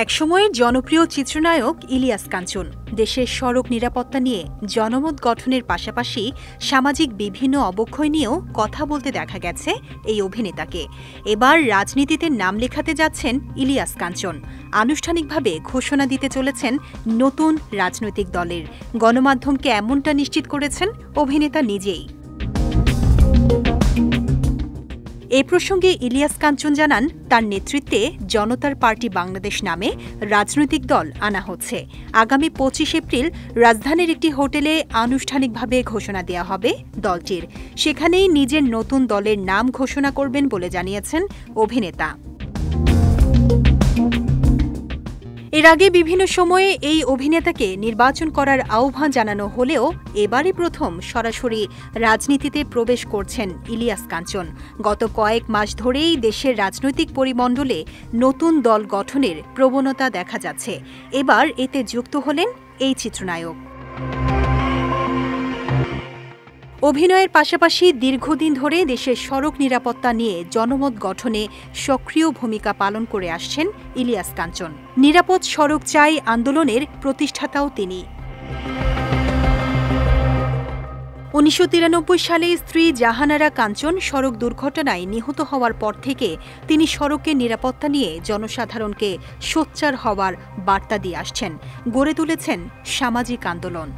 একসময়ের জনপ্রিয় চিত্রনায়ক ইলিয়াস কাঞ্চন দেশের সড়ক নিরাপত্তা নিয়ে জনমত গঠনের পাশাপাশি সামাজিক বিভিন্ন অবক্ষয় নিয়েও কথা বলতে দেখা গেছে এই অভিনেতাকে। এবার রাজনীতিতে নাম লেখাতে যাচ্ছেন ইলিয়াস কাঞ্চন। আনুষ্ঠানিকভাবে ঘোষণা দিতে চলেছেন নতুন রাজনৈতিক দলের। গণমাধ্যমকে এমনটা নিশ্চিত করেছেন অভিনেতা নিজেই। এ প্রসঙ্গে ইলিয়াস কাঞ্চন জানান, তার নেতৃত্বে জনতার পার্টি বাংলাদেশ নামে রাজনৈতিক দল আনা হচ্ছে। আগামী ২৫ এপ্রিল রাজধানীর একটি হোটেলে আনুষ্ঠানিকভাবে ঘোষণা দেওয়া হবে দলটির। সেখানেই নিজের নতুন দলের নাম ঘোষণা করবেন বলে জানিয়েছেন অভিনেতা। এর আগে বিভিন্ন সময়ে এই অভিনেতাকে নির্বাচন করার আহ্বান জানানো হলেও এবারই প্রথম সরাসরি রাজনীতিতে প্রবেশ করছেন ইলিয়াস কাঞ্চন। গত কয়েক মাস ধরেই দেশের রাজনৈতিক পরিমণ্ডলে নতুন দল গঠনের প্রবণতা দেখা যাচ্ছে। এবার এতে যুক্ত হলেন এই চিত্রনায়ক। অভিনয়ের পাশাপাশি দীর্ঘদিন ধরে দেশের সড়ক নিরাপত্তা নিয়ে জনমত গঠনে সক্রিয় ভূমিকা পালন করে আসছেন ইলিয়াস কাঞ্চন। নিরাপদ সড়ক চাই আন্দোলনের প্রতিষ্ঠাতাও তিনি। ১৯৯৩ সালে স্ত্রী জাহানারা কাঞ্চন সড়ক দুর্ঘটনায় নিহত হওয়ার পর থেকে তিনি সড়কের নিরাপত্তা নিয়ে জনসাধারণকে সোচ্চার হওয়ার বার্তা দিয়ে আসছেন, গড়ে তুলেছেন সামাজিক আন্দোলন।